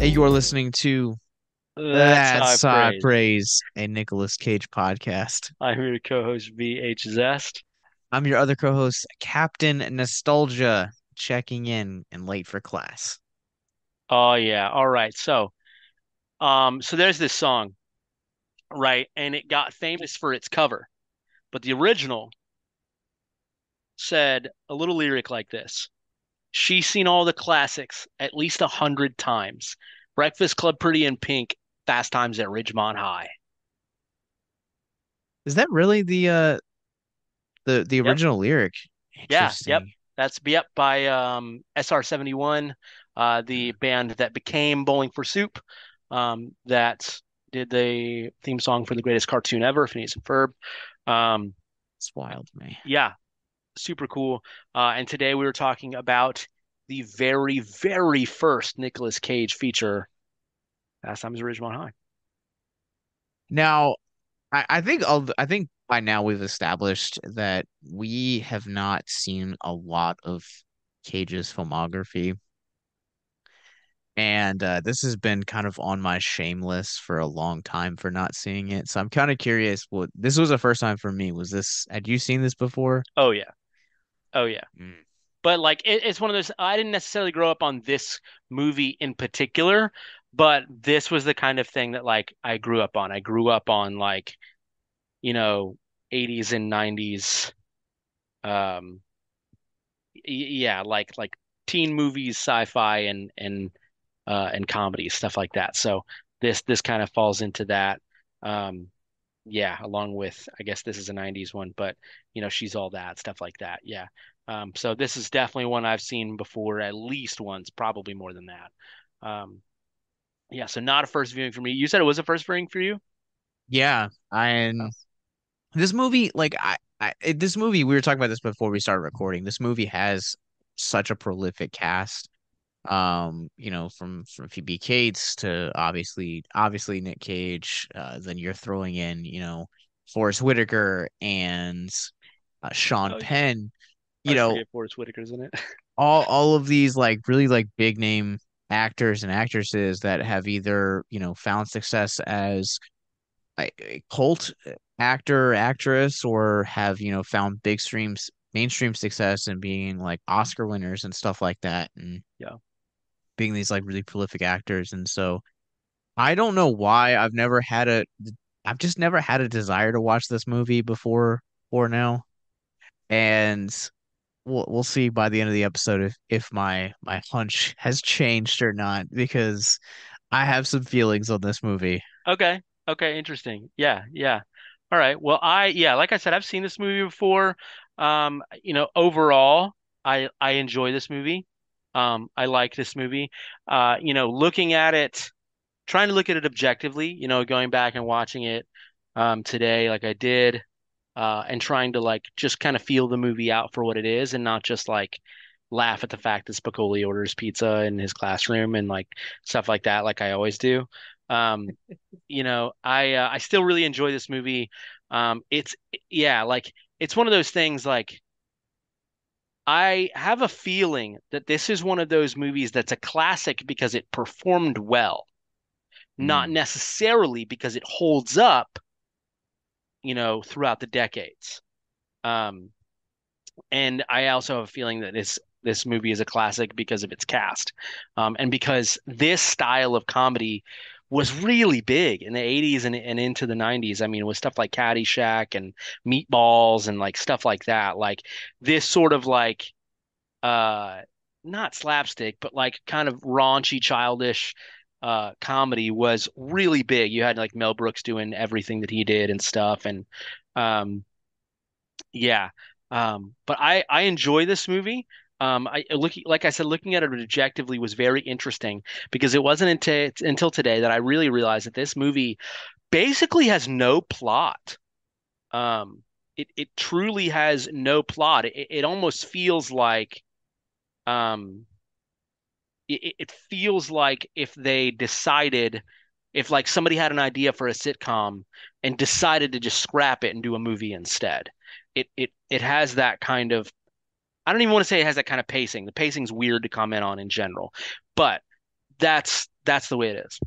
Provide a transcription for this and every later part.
Hey, you're listening to That's high That's High praise. Praise, a Nicolas Cage podcast. I'm your co-host VH Zest. I'm your other co-host, Captain Nostalgia, checking in and late for class. Oh yeah. All right. So there's this song, right? And it got famous for its cover, but the original said a little lyric like this. She's seen all the classics at least 100 times. Breakfast Club, Pretty in Pink, Fast Times at Ridgemont High. Is that really the Yep. original lyric? Yeah. Yep. Interesting. That's yep by SR-71, the band that became Bowling for Soup, that did the theme song for the greatest cartoon ever, Phineas and Ferb. Um, It's wild to me. yeah, super cool. And today we were talking about the very, very first Nicolas Cage feature, Fast Times at Ridgemont High. Now, I think by now we've established that we have not seen a lot of Cage's filmography. And this has been kind of on my shame list for a long time for not seeing it. So I'm kind of curious. What this was the first time for me. Was this, had you seen this before? Oh yeah, oh yeah. Mm. But like it's one of those. I didn't necessarily grow up on this movie in particular, but this was the kind of thing that like I grew up on. I grew up on like you know 80s and 90s, um yeah, like teen movies, sci-fi, and comedies, stuff like that. So this kind of falls into that. um yeah, along with, I guess this is a 90s one, but she's all that, stuff like that. Yeah. So this is definitely one I've seen before at least once, probably more than that. um yeah, so not a first viewing for me. You said it was a first viewing for you? Yeah, Oh, and this movie, like this movie, we were talking about this before we started recording. This movie has such a prolific cast. From Phoebe Cates to obviously Nick Cage. Then you're throwing in, Forrest Whitaker and Sean oh yeah, Penn. I You always know, forget Forest Whitaker's in it. all of these like really like big name actors and actresses that have either, found success as a cult actor or actress or have, found mainstream success and being like Oscar winners and stuff like that and Yeah. being these like really prolific actors. And so I don't know why I've just never had a desire to watch this movie before or now. And we'll see by the end of the episode if my hunch has changed or not because I have some feelings on this movie. Okay. Okay. Interesting. Yeah. Yeah. All right. Well, yeah, like I said, I've seen this movie before. Overall, I enjoy this movie. I like this movie. Looking at it, trying to look at it objectively, going back and watching it today, like I did, and trying to like just kind of feel the movie out for what it is and not just like laugh at the fact that Spicoli orders pizza in his classroom and like stuff like that, like I always do. Um, I still really enjoy this movie. It's yeah, like it's one of those things like I have a feeling that this is one of those movies that's a classic because it performed well, not Mm. necessarily because it holds up, throughout the decades. Um, and I also have a feeling that this movie is a classic because of its cast, and because this style of comedy was really big in the 80s and into the 90s. I mean, with stuff like Caddyshack and Meatballs and like stuff like that. Like this sort of like uh not slapstick, but like kind of raunchy, childish comedy was really big. You had like Mel Brooks doing everything that he did and stuff. And um yeah. But I enjoy this movie. Like I said, looking at it objectively was very interesting because it wasn't until today that I really realized that this movie basically has no plot. It truly has no plot. It almost feels like um it feels like if they decided, if like somebody had an idea for a sitcom and decided to just scrap it and do a movie instead. It has that kind of, I don't even want to say it has that kind of pacing. The pacing's weird to comment on in general, but That's the way it is.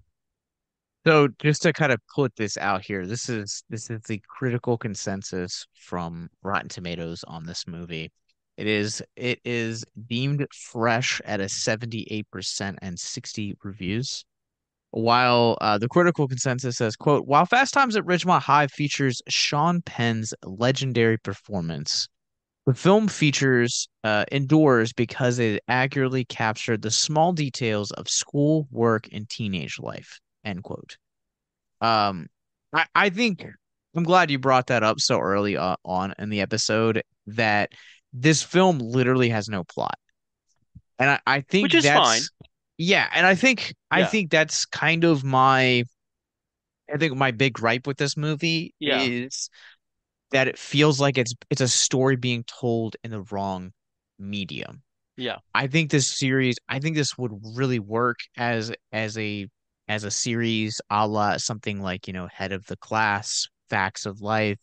So just to kind of put this out here, this is the critical consensus from Rotten Tomatoes on this movie. It is deemed fresh at a 78% and 60 reviews. While the critical consensus says, quote, while Fast Times at Ridgemont High features Sean Penn's legendary performance, the film features endures because it accurately captured the small details of school, work, and teenage life, end quote. Um, I think I'm glad you brought that up so early on in the episode that this film literally has no plot. And I Which think is fine. yeah, and I Yeah. think that's kind of my I think my big gripe with this movie Yeah. is that it feels like it's a story being told in the wrong medium. Yeah. I think this would really work as a series a la something like, Head of the Class, Facts of Life,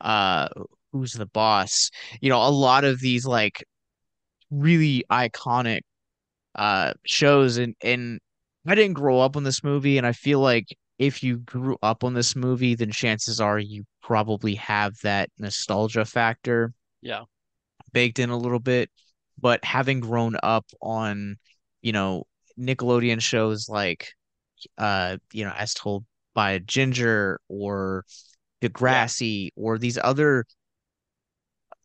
uh, Who's the Boss? A lot of these like really iconic shows and I didn't grow up on this movie and I feel like if you grew up on this movie, then chances are you probably have that nostalgia factor Yeah. baked in a little bit. But having grown up on, you know, Nickelodeon shows like As Told by Ginger or Yeah. Degrassi or these other,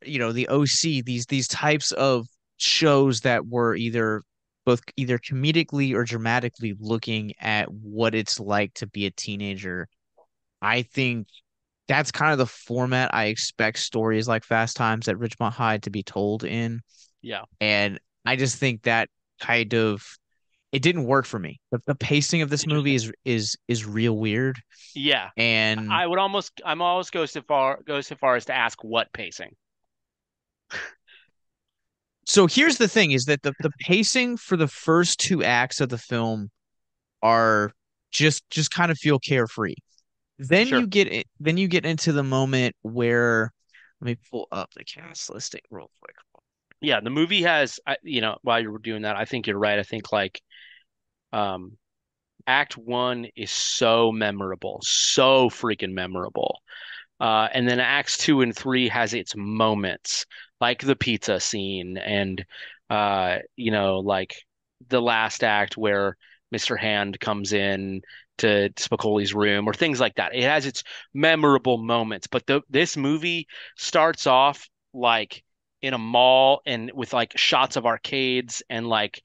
the OC, these types of shows that were either comedically or dramatically looking at what it's like to be a teenager. I think that's kind of the format I expect stories like Fast Times at Ridgemont High to be told in. Yeah. And I just think that kind of it didn't work for me. The pacing of this movie Interesting. is real weird. Yeah. And I'm almost go so far as to ask what pacing. so here's the thing is that the pacing for the first two acts of the film are just kind of feel carefree. Sure. Then you get into the moment where let me pull up the cast listing real quick. Yeah, the movie has, while you were doing that, I think you're right. I think like um Act One is so memorable, so freaking memorable. And then Acts Two and Three has its moments, like the pizza scene and like the last act where Mr. Hand comes in to Spicoli's room or things like that. It has its memorable moments, but this movie starts off like in a mall and with like shots of arcades and like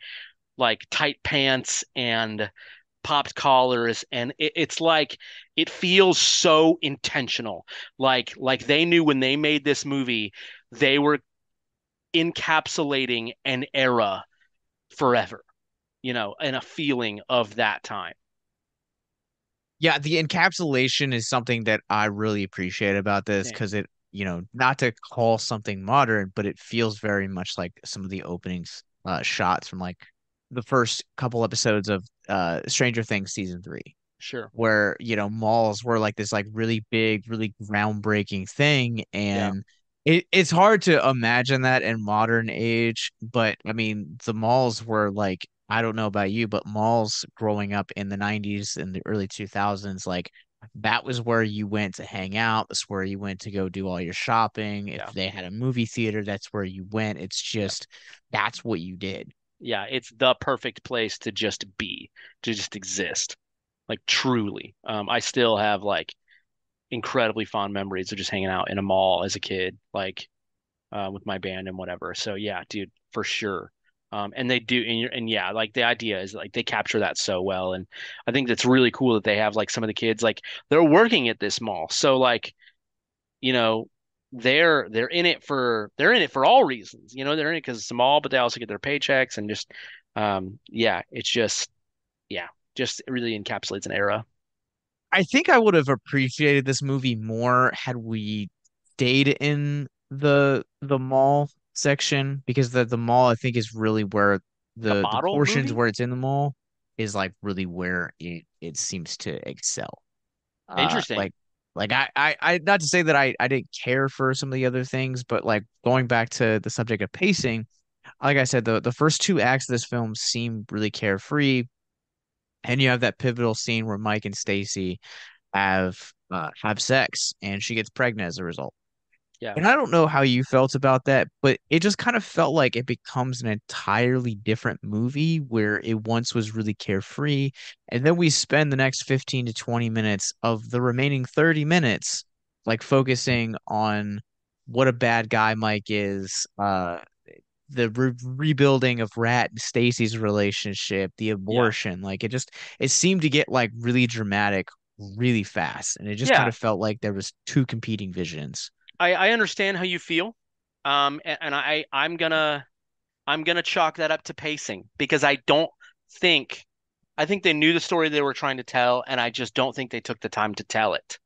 tight pants and popped collars and it's like it feels so intentional like they knew when they made this movie they were encapsulating an era forever, and a feeling of that time. Yeah, the encapsulation is something that I really appreciate about this Same. because not to call something modern, but it feels very much like some of the openings shots from like the first couple episodes of Stranger Things season 3, Sure. where malls were like this like really big, really groundbreaking thing, Yeah. and it's hard to imagine that in modern age. But I mean, the malls were like I don't know about you, but malls growing up in the 90s and the early 2000s, like that was where you went to hang out. That's where you went to go do all your shopping. If Yeah. they had a movie theater, that's where you went. It's Yeah. just that's what you did. Yeah, it's the perfect place to just be, to just exist, like truly. I still have like incredibly fond memories of just hanging out in a mall as a kid, like with my band and whatever. So yeah, dude, for sure. And they do, and yeah, like the idea is like they capture that so well, and I think that's really cool that they have like some of the kids like they're working at this mall, so like you know they're in it for all reasons, they're in it because it's a mall, but they also get their paychecks and just yeah, it's just yeah, just it really encapsulates an era. I think I would have appreciated this movie more had we stayed in the mall section because the mall I think is really where The the bottle portions movie, where it's in the mall is like really where it seems to excel. Uh interesting. like like I not to say that I didn't care for some of the other things, but like going back to the subject of pacing, like I said, the first two acts of this film seem really carefree And you have that pivotal scene where Mike and Stacy have sex and she gets pregnant as a result. Yeah. And I don't know how you felt about that, but it just kind of felt like it becomes an entirely different movie where it once was really carefree. And then we spend the next 15 to 20 minutes of the remaining 30 minutes like focusing on what a bad guy Mike is, the rebuilding of Rat and Stacy's relationship, the Yeah. abortion. Like it seemed to get like really dramatic really fast. And it just kind Yeah. of felt like there was two competing visions. I understand how you feel. And I'm gonna chalk that up to pacing because I don't think I think they knew the story they were trying to tell, and I just don't think they took the time to tell it.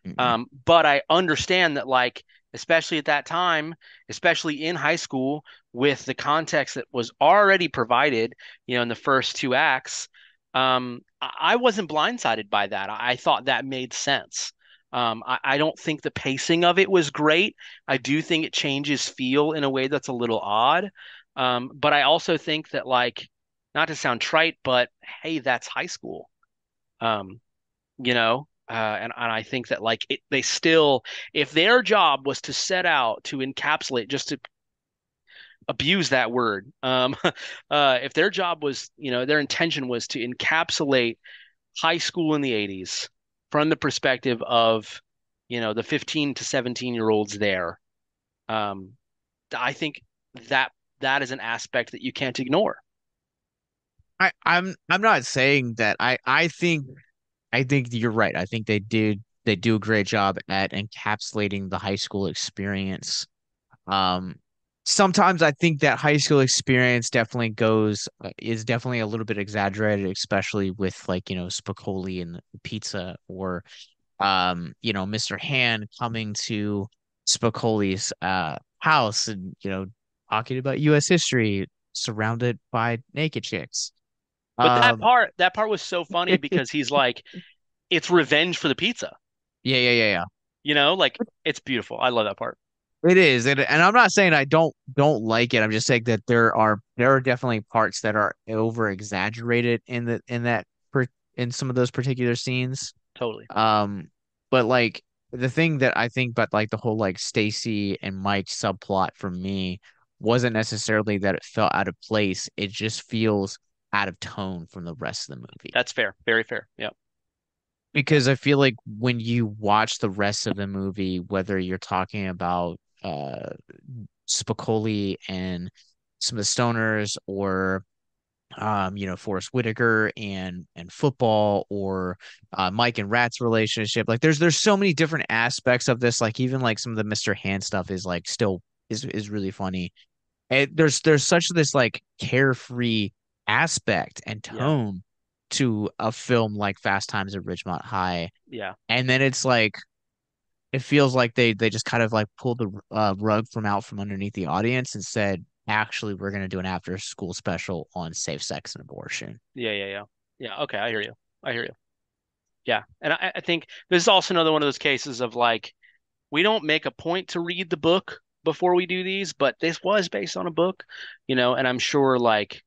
Mm-mm. But I understand that, like, especially at that time, especially in high school, with the context that was already provided, in the first two acts, I wasn't blindsided by that. I thought that made sense. I don't think the pacing of it was great. I do think it changes feel in a way that's a little odd. But I also think that, like, not to sound trite, but hey, that's high school. Um, and I think that like they still, if their job was to set out to encapsulate, just to abuse that word, if their job was, their intention was to encapsulate high school in the 80s from the perspective of, the 15 to 17-year-olds there, um, I think that that is an aspect that you can't ignore. I'm not saying that I think you're right. I think they do a great job at encapsulating the high school experience. Um, Sometimes I think that high school experience definitely is definitely a little bit exaggerated, especially with like, Spicoli and the pizza or Mr. Han coming to Spicoli's house and, talking about US history surrounded by naked chicks. But that Um part, that part was so funny because he's like, it's revenge for the pizza. yeah. Like it's beautiful. I love that part. It is, and I'm not saying I don't like it. I'm just saying that there are definitely parts that are over exaggerated in some of those particular scenes. Totally. Um, but like the thing that I think, but like the whole like Stacy and Mike subplot for me wasn't necessarily that it felt out of place. It just feels out of tone from the rest of the movie. That's fair. Very fair. Yeah. Yeah. Because I feel like when you watch the rest of the movie, whether you're talking about Spicoli and some of the stoners or Forrest Whitaker and football or Mike and Rat's relationship. Like there's so many different aspects of this. Like even like some of the Mr. Hand stuff is like still is really funny. And there's such this like carefree aspect and Yeah. tone to a film like Fast Times at Ridgemont High. Yeah. And then it's like it feels like they just kind of like pulled the rug from out from underneath the audience and said, actually, we're gonna do an after school special on safe sex and abortion. Yeah. Yeah. Yeah. Yeah. Okay. I hear you. I hear you. Yeah. And I think this is also another one of those cases of like, we don't make a point to read the book before we do these, but this was based on a book, and I'm sure like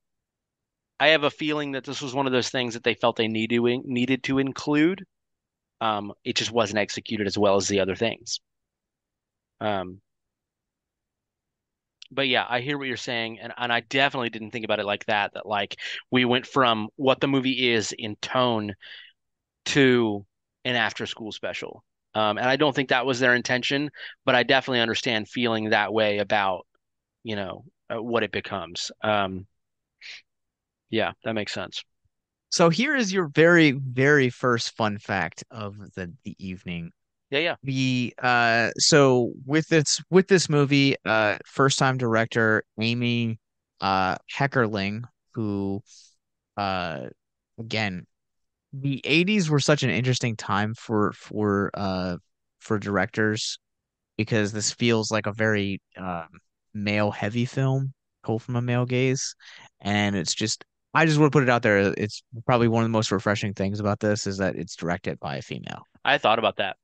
I have a feeling that this was one of those things that they felt they needed to include. It just wasn't executed as well as the other things. Um, but yeah, I hear what you're saying, and I definitely didn't think about it like that, that like we went from what the movie is in tone to an after school special. And I don't think that was their intention, but I definitely understand feeling that way about, what it becomes. Yeah, that makes sense. So here is your very, very first fun fact of the evening. Yeah, yeah, So with this movie, first time director Amy Heckerling, who uh again the 80s were such an interesting time for directors because this feels like a very male heavy film told from a male gaze. And it's just I just want to put it out there. It's probably one of the most refreshing things about this is that it's directed by a female. I thought about that.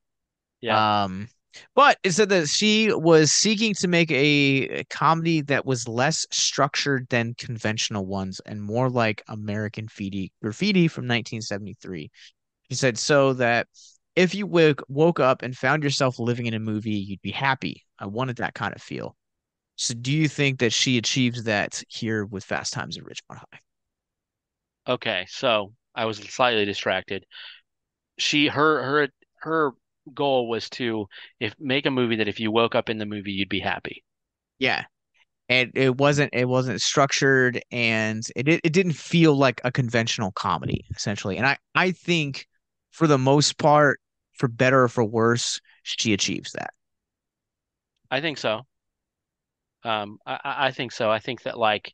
Yeah, Um But it said that she was seeking to make a comedy that was less structured than conventional ones and more like American Graffiti from 1973. She said so that if you woke up and found yourself living in a movie, you'd be happy. I wanted that kind of feel. So do you think that she achieves that here with Fast Times at Ridgemont High? Okay, so I was slightly distracted. Her goal was to if make a movie that if you woke up in the movie you'd be happy. Yeah. And it wasn't structured and it didn't feel like a conventional comedy, essentially. And I think for the most part, for better or for worse, she achieves that. I think so. I think so. I think that like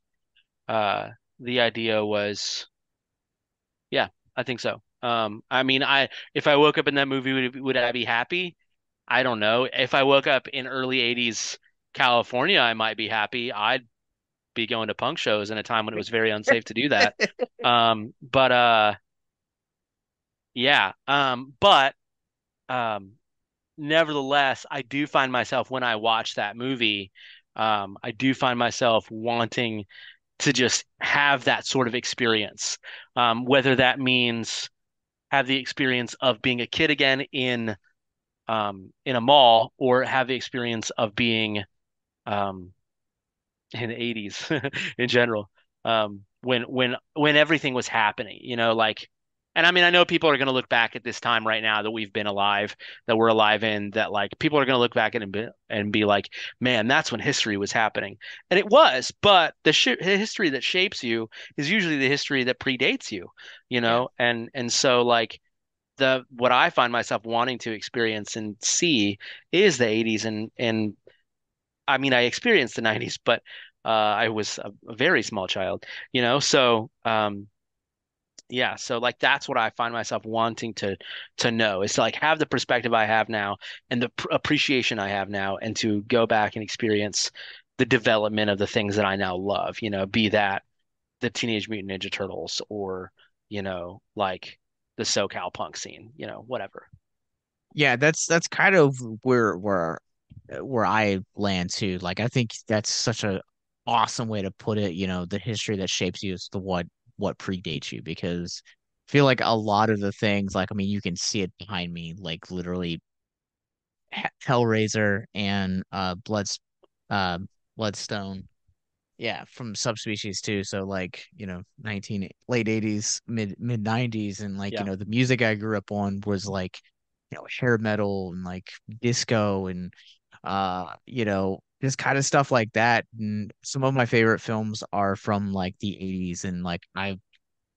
uh the idea was yeah, I think so. I mean, I if I woke up in that movie, would I be happy? I don't know. If I woke up in early 80s California, I might be happy. I'd be going to punk shows in a time when it was very unsafe to do that. But yeah. But um nevertheless, I do find myself when I watch that movie, I do find myself wanting to just have that sort of experience. Whether that means have the experience of being a kid again in a mall or have the experience of being um, in the 80s in general. When everything was happening, like and I mean I know people are going to look back at this time right now that we've been alive, that we're alive in, that like people are going to look back at it and be like, man, that's when history was happening. And it was, but history that shapes you is usually the history that predates you, Yeah. and so like the what I find myself wanting to experience and see is the 80s and I mean I experienced the 90s, but I was a very small child, so yeah, so like that's what I find myself wanting to know is to like have the perspective I have now and the appreciation I have now and to go back and experience the development of the things that I now love, be that the Teenage Mutant Ninja Turtles or, like the SoCal punk scene, whatever. Yeah, that's kind of where I land too. Like I think that's such a awesome way to put it, the history that shapes you is the what predates you because I feel like a lot of the things, like I mean, you can see it behind me, like literally Hellraiser and uh Bloodstone. Yeah, from subspecies too. So like, 19 late 80s, mid 90s and like, Yeah. the music I grew up on was like, hair metal and like disco and just kind of stuff like that. And some of my favorite films are from like the 80s and like I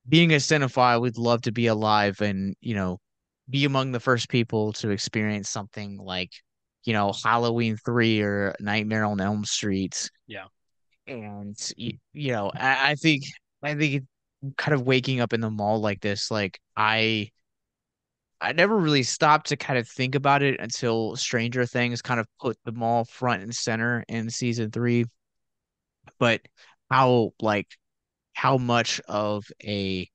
being a cinephile would love to be alive and, be among the first people to experience something like, Halloween 3 or Nightmare on Elm Street Yeah. and I think kind of waking up in the mall like this, like I never really stopped to kind of think about it until Stranger Things kind of put the mall front and center in season 3. But how much of a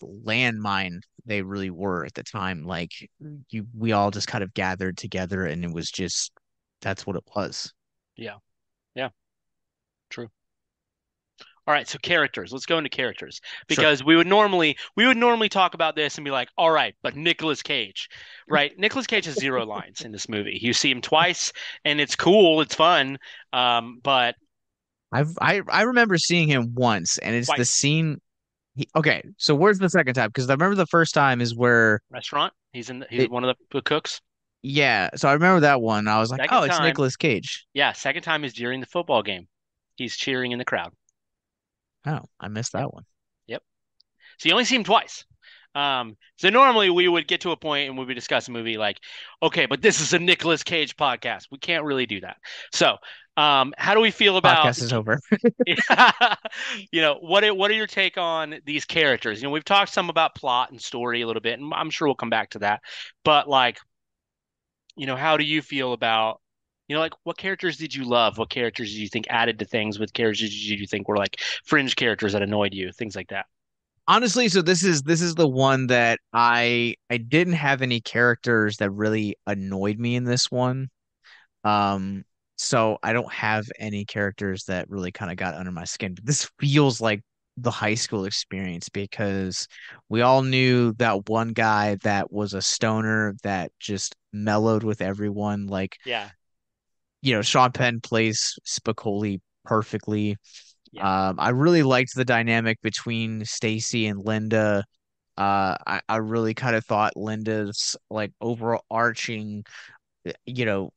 landmine they really were at the time. Like we all just kind of gathered together and it was just that's what it was. Yeah. Yeah. True. All right, so characters. Let's go into characters Sure. because we would normally talk about this and be like, all right, but Nicolas Cage, right? Nicolas Cage has zero lines in this movie. You see him twice, and it's cool, it's fun, but I remember seeing him once, and it's the twice. scene. Okay, so where's the second time? Because I remember the first time is where Restaurant. He's it. one of the cooks. Yeah, so I remember that one. I was like, oh, Second it's time, Nicolas Cage. yeah, second time is during the football game. He's cheering in the crowd. Oh, I missed Yep. that one. Yep. So you only see him twice. So normally we would get to a point and we would discuss a movie like, okay, but this is a Nicolas Cage podcast. We can't really do that. So, how do we feel about, Podcast is over. what are your take on these characters? We've talked some about plot and story a little bit, and I'm sure we'll come back to that. But like, how do you feel about, like what characters did you love? What characters did you think added to things? What characters did you think were like fringe characters that annoyed you? Things like that. honestly, so this is the one that I didn't have any characters that really annoyed me in this one. Um, so I don't have any characters that really kind of got under my skin. But this feels like the high school experience because we all knew that one guy that was a stoner that just mellowed with everyone. Like, Yeah, Sean Penn plays Spicoli perfectly. yeah, I really liked the dynamic between Stacy and Linda. I really kind of thought Linda's like overarching, you know,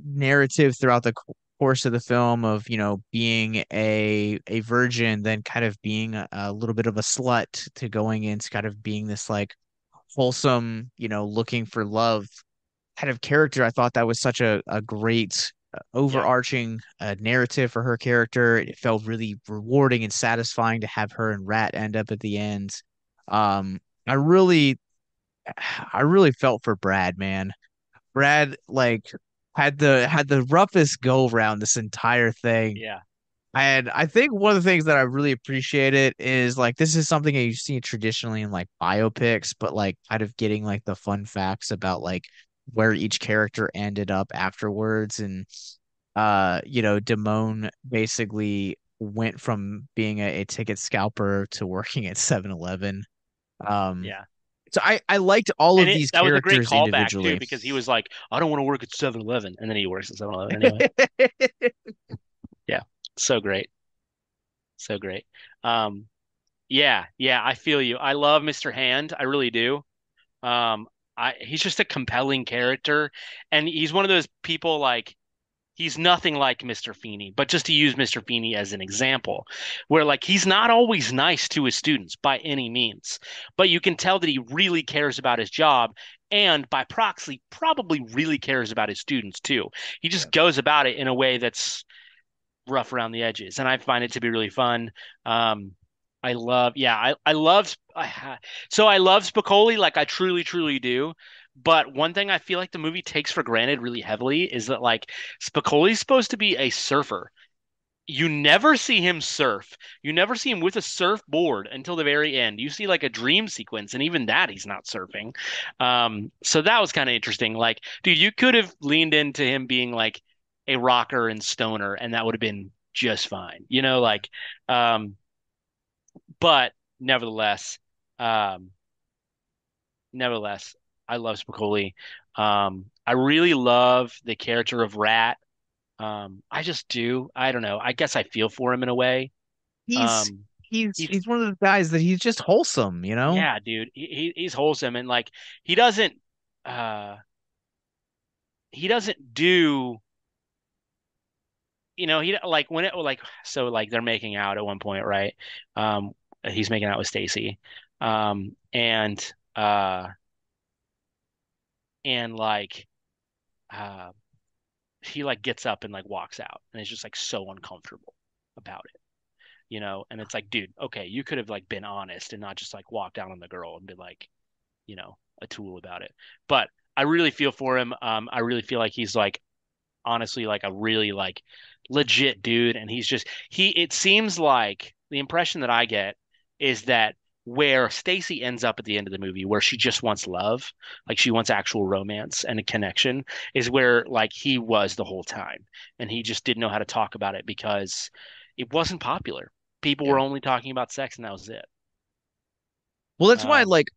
narrative throughout the course of the film of, being a virgin, then kind of being a little bit of a slut to going into kind of being this like wholesome, looking for love kind of character. I thought that was such a great yeah, overarching narrative for her character. It felt really rewarding and satisfying to have her and Rat end up at the end. Um, I really, I really felt for Brad, man. Brad like had the roughest go around this entire thing. yeah, And I think one of the things that I really appreciated is like this is something that you see traditionally in like biopics, but like kind of getting like the fun facts about like where each character ended up afterwards. And Damone basically went from being a ticket scalper to working at 7-Eleven. Um yeah. so I liked all And of these that was a great characters callback too, individually. because he was like, I don't want to work at 7-Eleven. And then he works at 7-Eleven anyway. Yeah. So great. So great. Um, yeah, yeah, I feel you. I love Mr. Hand. I really do. Um, he's just a compelling character. And he's one of those people like he's nothing like Mr. Feeney, but just to use Mr. Feeney as an example, where like he's not always nice to his students by any means, but you can tell that he really cares about his job and by proxy probably really cares about his students too. He Yeah. just goes about it in a way that's rough around the edges, and I find it to be really fun. I love, yeah, I love, so I love Spicoli, like I truly, truly do. But one thing I feel like the movie takes for granted really heavily is that like Spicoli's supposed to be a surfer. You never see him surf. You never see him with a surfboard until the very end. You see like a dream sequence, and even that he's not surfing. So that was kind of interesting. Like, dude, you could have leaned into him being like a rocker and stoner, and that would have been just fine. Um, but nevertheless, um, nevertheless, I love Spicoli. I really love the character of Rat. I just do. I don't know. I guess I feel for him in a way. he's Um, he's he's he's one of those guys that he's just wholesome. yeah, dude. He's wholesome and like he doesn't uh he doesn't do he like when it like so like they're making out at one point, right? Um, he's making out with Stacy. Um, and uh and like uh he like gets up and like walks out and it's just like so uncomfortable about it. And it's like, dude, okay, you could have like been honest and not just like walk down on the girl and be like, a tool about it. But I really feel for him. I really feel like he's like honestly like a really like legit dude, and it seems like the impression that I get is that where Stacy ends up at the end of the movie, where she just wants love, like she wants actual romance and a connection, is where like he was the whole time, and he just didn't know how to talk about it because it wasn't popular. People were Yeah. only talking about sex, and that was it. Well, that's why, Um, like,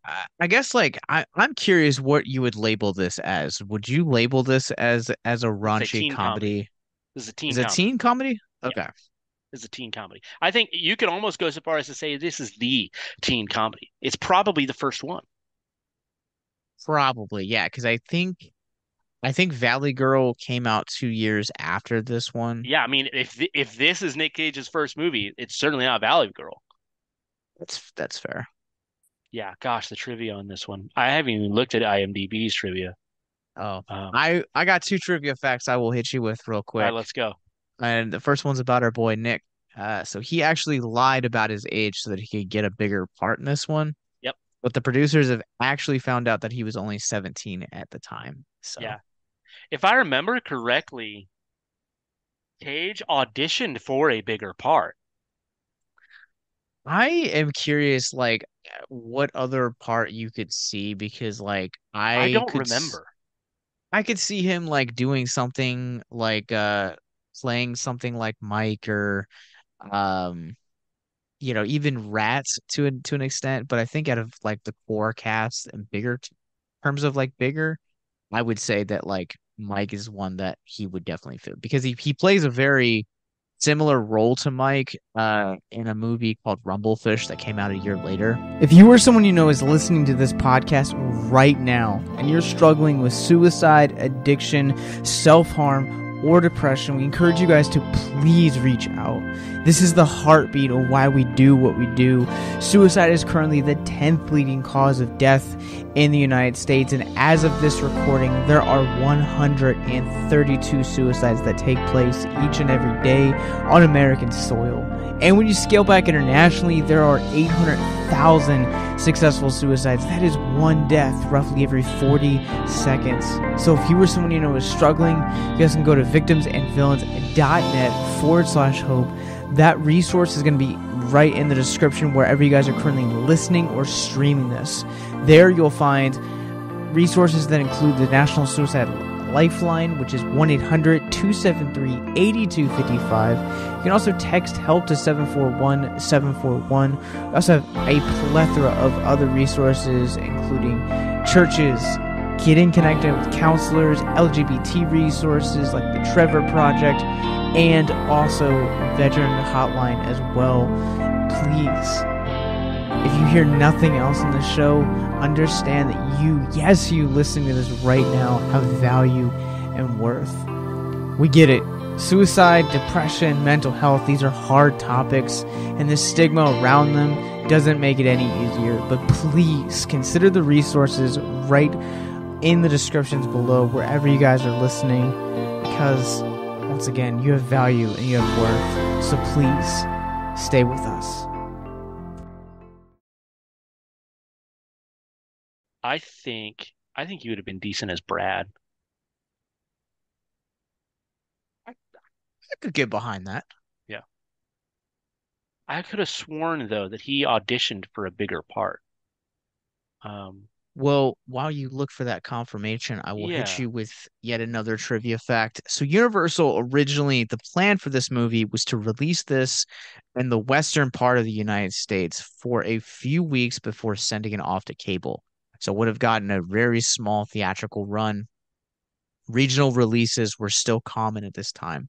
I guess, like, I'm curious what you would label this as. Would you label this as a this is a raunchy teen comedy. comedy? This is a Is teen it comedy. teen comedy? Yeah. Okay, Is a teen comedy. I think you could almost go so far as to say this is the teen comedy. It's probably the first one. probably, yeah, because I think Valley Girl came out 2 years after this one. Yeah, I mean, if this is Nick Cage's first movie, it's certainly not Valley Girl. That's fair. Yeah, gosh, the trivia on this one. I haven't even looked at IMDb's trivia. Oh, Um, I got two trivia facts I will hit you with real all right, quick. let's go. And the first one's about our boy Nick. So he actually lied about his age so that he could get a bigger part in this one. Yep. But the producers have actually found out that he was only 17 at the time. So Yeah. If I remember correctly, Cage auditioned for a bigger part. I am curious, like, what other part you could see because, like, I don't remember. I could see him like doing something like playing something like Mike or um even Rats to an extent, but I think out of like the core cast and bigger terms of like bigger, I would say that like Mike is one that he would definitely fit because he plays a very similar role to Mike in a movie called Rumblefish that came out a year later. If you or someone you know is listening to this podcast right now and you're struggling with suicide, addiction, self-harm, or depression, we encourage you guys to please reach out. This is the heartbeat of why we do what we do. Suicide is currently the 10th leading cause of death in the United States, and as of this recording, there are 132 suicides that take place each and every day on American soil. And when you scale back internationally, there are 800,000 successful suicides. That is one death roughly every 40 seconds. So if you or someone you know is struggling, you guys can go to victimsandvillains.net/hope. That resource is going to be right in the description wherever you guys are currently listening or streaming this. There you'll find resources that include the National Suicide Lifeline, which is 1-800-273-8255. You can also text HELP to 741-741. We also have a plethora of other resources, including churches, getting connected with counselors, LGBT resources like the Trevor Project, and also veteran hotline as well. Please, if you hear nothing else in the show, understand that you listening to this right now, have value and worth. We get it. Suicide, depression, mental health, these are hard topics, and the stigma around them doesn't make it any easier. But please consider the resources right in the descriptions below, wherever you guys are listening, because once again, you have value and you have worth. So please stay with us. I think you would have been decent as Brad. I could get behind that. Yeah. I could have sworn though that he auditioned for a bigger part. Um, Well, while you look for that confirmation, I will hit yeah. you with yet another trivia fact. So, Universal originally, the plan for this movie was to release this in the western part of the United States for a few weeks before sending it off to cable. So, it would have gotten a very small theatrical run. Regional releases were still common at this time.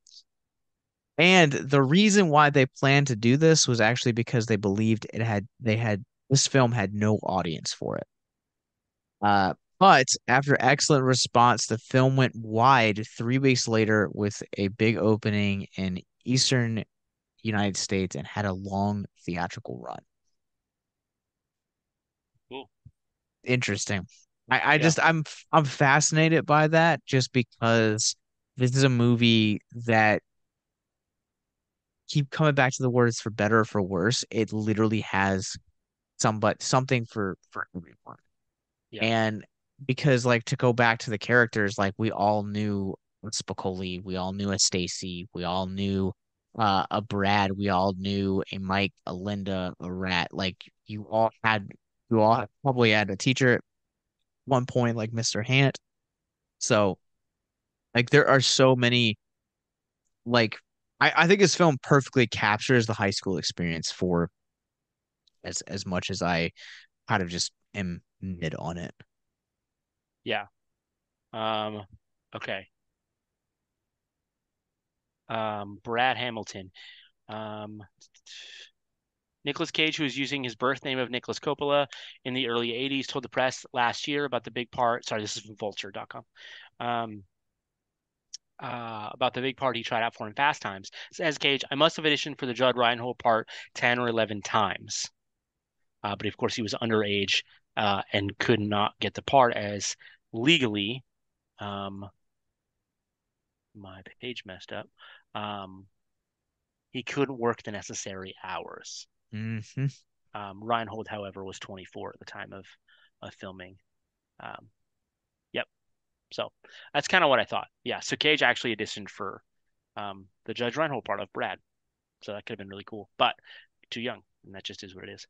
And the reason why they planned to do this was actually because they believed this film had no audience for it. But after excellent response, the film went wide 3 weeks later with a big opening in Eastern United States and had a long theatrical run. Cool. Interesting. I Yeah. just I'm fascinated by that just because this is a movie that keep coming back to the words for better or for worse. It literally has something for everyone. Yeah. And because like to go back to the characters, like we all knew a Spicoli, we all knew a Stacy, we all knew a Brad, we all knew a Mike, a Linda, a Rat. Like you all probably had a teacher at one point, like Mr. Hant. So like there are so many like I think this film perfectly captures the high school experience for as much as I kind of just am mid on it. Yeah. Um, okay. Brad Hamilton. Um, Nicolas Cage, who was using his birth name of Nicolas Coppola in the early 80s, told the press last year about the big part. Sorry, this is from vulture.com. Um, about the big part he tried out for in Fast Times. Says Cage, I must have auditioned for the Judd Reinhold part 10 or 11 times. But of course, he was underage and could not get the part as legally, um, my page messed up. Um, he couldn't work the necessary hours. Hmm. Reinhold, however, was 24 at the time of filming. Um, yep. So that's kind of what I thought. Yeah. So Cage actually auditioned for the Judge Reinhold part of Brad. So that could have been really cool, but too young. and that just is what it is.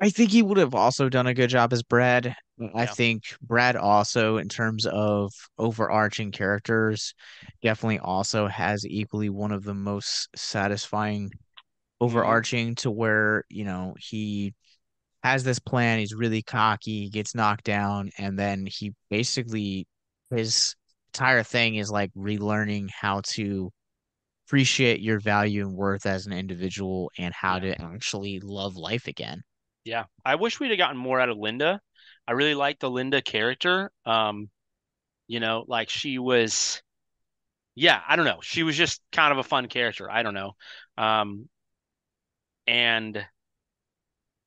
I think he would have also done a good job as Brad. I Yeah. think Brad also, in terms of overarching characters, definitely also has equally one of the most satisfying Hmm. overarching to where, he has this plan, he's really cocky, gets knocked down, and then he basically his entire thing is like relearning how to appreciate your value and worth as an individual and how Yeah. to actually love life again. Yeah. I wish we'd have gotten more out of Linda. I really liked the Linda character. Like she was, yeah, I don't know. She was just kind of a fun character. I don't know. Um, and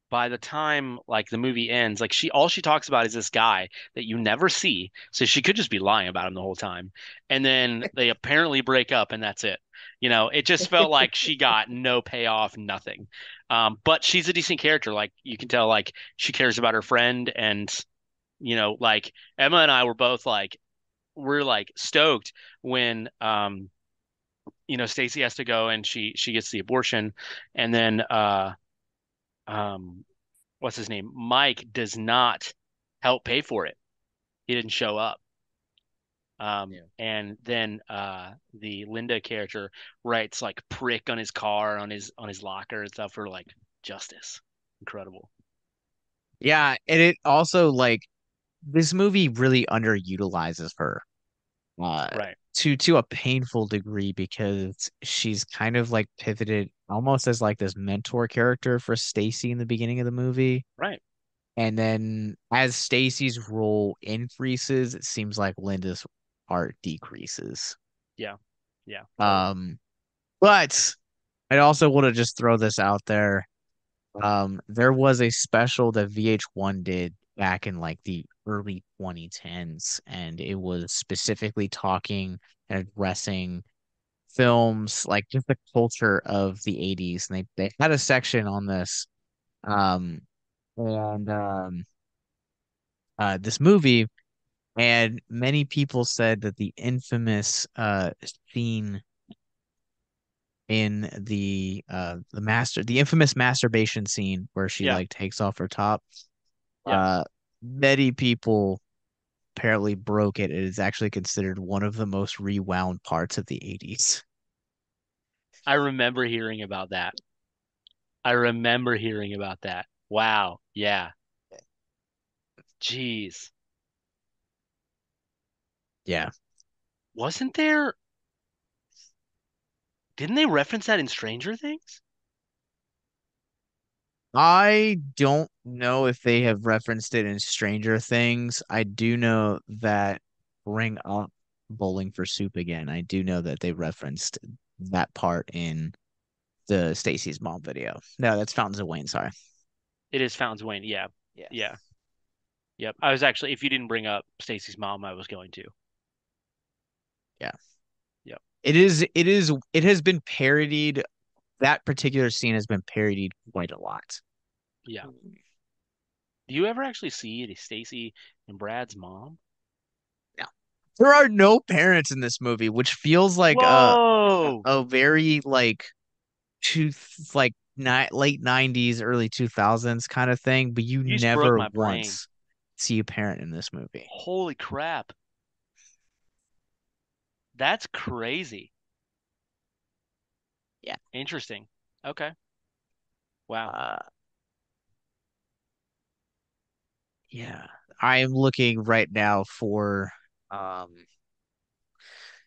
by the time like the movie ends, like all she talks about is this guy that you never see. So she could just be lying about him the whole time. And then they apparently break up and that's it. It just felt like she got no payoff, nothing. But she's a decent character. Like you can tell, like she cares about her friend, and like Emma and I were both like, we're like stoked when Stacy has to go and she gets the abortion, and then um what's his name? Mike does not help pay for it. He didn't show up. Yeah. And then the Linda character writes like prick on his car, on his locker and stuff for like justice. Incredible. Yeah, and it also like this movie really underutilizes her Right. to a painful degree because she's kind of like pivoted almost as like this mentor character for Stacy in the beginning of the movie. Right. And then as Stacy's role increases, it seems like Linda's part decreases. Yeah. Yeah, totally. Um, but I'd also want to just throw this out there. There was a special that VH1 did back in like the early 2010s, and it was specifically talking and addressing films like just the culture of the 80s. And they had a section on this. Um, and this movie, and many people said that the infamous scene in the infamous masturbation scene where she Yeah. like takes off her top, Yeah. uh many people apparently broke it. It is actually considered one of the most rewound parts of the 80s. I remember hearing about that. I remember hearing about that. Wow. Yeah. Jeez. Yeah. Wasn't there, didn't they reference that in Stranger Things? I don't know if they have referenced it in Stranger Things. I do know that bring up Bowling for Soup again. I do know that they referenced that part in the Stacy's Mom video. No, that's Fountains of Wayne, sorry. It is Fountains of Wayne. Yeah. Yeah. Yeah. Yep. I was actually, if you didn't bring up Stacy's mom, I was going to. Yeah. Yep. It has been parodied. That particular scene has been parodied quite a lot. Yeah. Do you ever actually see Stacy and Brad's mom? Yeah. There are no parents in this movie, which feels like Whoa! a very like two like late 90s, early 2000s kind of thing, but you You just broke never my brain. once see a parent in this movie. Holy crap. That's crazy. Yeah. Interesting. Okay. Wow. Uh, yeah. I am looking right now for um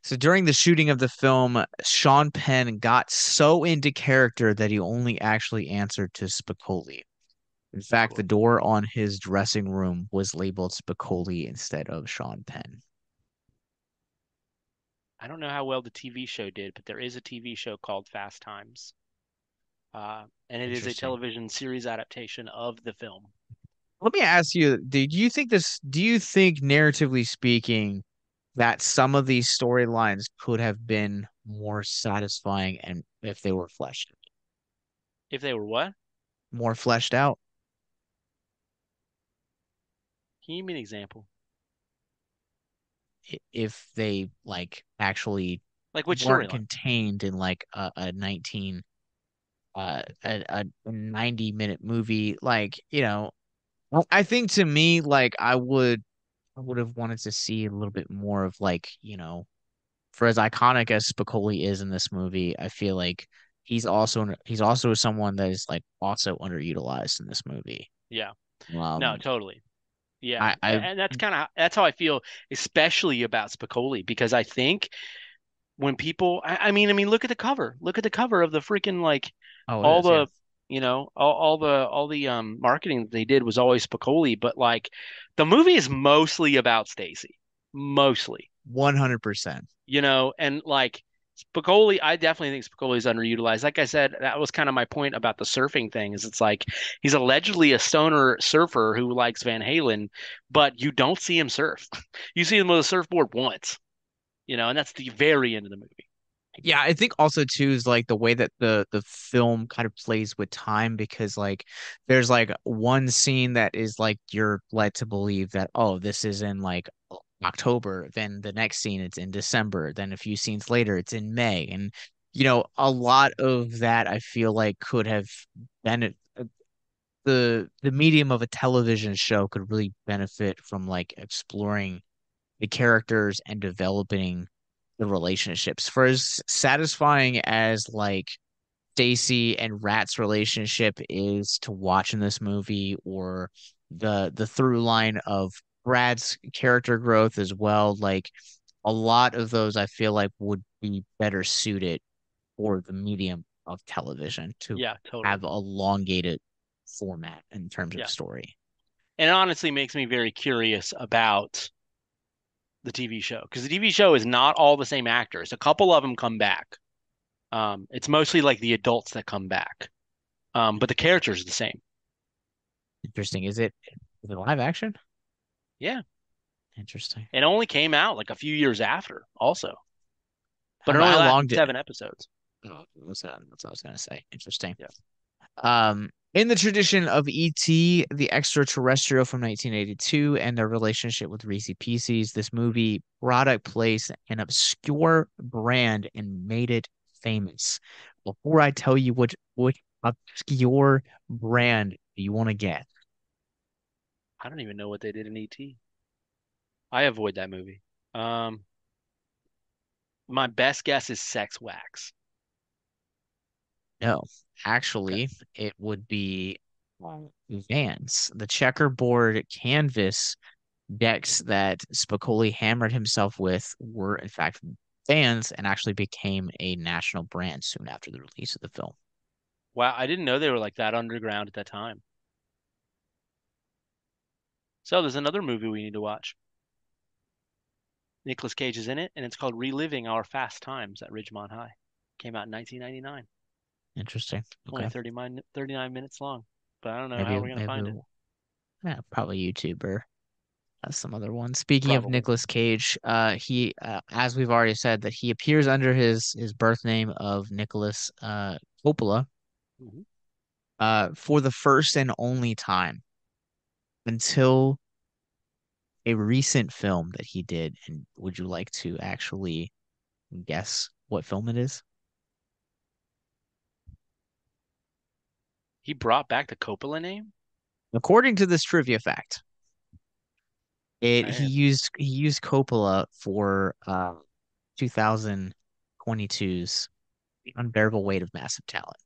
so during the shooting of the film, Sean Penn got so into character that he only actually answered to Spicoli. In fact, the Cool. door on his dressing room was labeled Spicoli instead of Sean Penn. I don't know how well the TV show did, but there is a TV show called Fast Times. And it is a Interesting. television series adaptation of the film. Let me ask you, do you think narratively speaking that some of these storylines could have been more satisfying and if they were If they were what? more fleshed out, Can you give me an example? if they like actually Like which weren't storyline? contained in like a a 90-minute movie. Like, well, I think to me, like I would have wanted to see a little bit more of like, for as iconic as Spicoli is in this movie, I feel like he's also someone that is like also underutilized in this movie. Yeah. No, Um, totally. Yeah. I And that's how I feel, especially about Spicoli, because I think when people I mean look at the cover. Look at the cover of the freaking like oh, it all is, yeah, the all the marketing that they did was always Spicoli, but like the movie is mostly about Stacy. Mostly. 100%. And like Spicoli, I definitely think Spicoli is underutilized. Like I said, that was kind of my point about the surfing thing, is it's like he's allegedly a stoner surfer who likes Van Halen, but you don't see him surf. You see him with a surfboard once, and that's the very end of the movie. Yeah, I think also too is like the way that the film kind of plays with time because like there's like one scene that is like you're led to believe that oh this is in like October, then the next scene it's in December, then a few scenes later it's in May, and a lot of that I feel like could have been the medium of a television show could really benefit from like exploring the characters and developing the relationships. For as satisfying as like Stacy and Rat's relationship is to watch in this movie, or the through line of Brad's character growth as well, like a lot of those I feel like would be better suited for the medium of television to Yeah, totally. have elongated format in terms of Yeah. story. And it honestly makes me very curious about the TV show, because the TV show is not all the same actors. A couple of them come back. It's mostly like the adults that come back. But the characters are the same. Interesting. Is it live action? Yeah. Interesting. It only came out like a few years after, also, but How it about only how long lasted did 7 episodes. oh, that's what I was gonna say. Interesting. Yeah. In the tradition of E.T., the extraterrestrial from 1982, and their relationship with Reese Pieces, this movie product placed an obscure brand and made it famous. Before I tell you which obscure brand do you want to get? I don't even know what they did in ET. I avoid that movie. Um, my best guess is Sex Wax. No, Okay. actually, it would be Vans. The checkerboard canvas decks that Spicoli hammered himself with were, in fact, Vans and actually became a national brand soon after the release of the film. Wow, I didn't know they were like that underground at that time. So there's another movie we need to watch. Nicolas Cage is in it, and it's called Reliving Our Fast Times at Ridgemont High. Came out in 1999. Interesting. Only Okay. 39 minutes long, but I don't know how Maybe, we're gonna maybe, find it. yeah, probably YouTube or some other one. Speaking of Probably. Nicolas Cage, as we've already said, that he appears under his birth name of Nicholas Coppola Hmm. for the first and only time until a recent film that he did. And would you like to actually guess what film it is? He brought back the Coppola name? According to this trivia fact, it he Man, used Coppola for 2022's The Unbearable Weight of Massive Talent.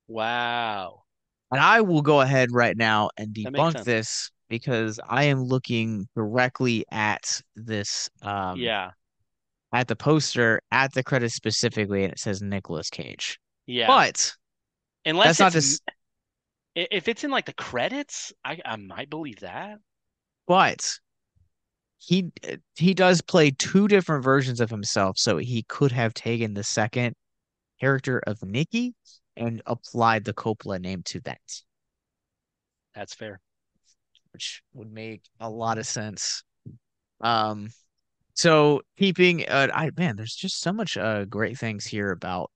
wow. And I will go ahead right now and That makes debunk sense. this because I am looking directly at this Yeah, at the poster at the credits specifically, and it says Nicolas Cage. yeah. But that's Unless not it's just if it's in like the credits, I might believe that. but he does play two different versions of himself, so he could have taken the second character of Nikki and applied the Coppola name to that, That's fair. which would make a lot of sense. Um, so keeping I man, there's just so much great things here about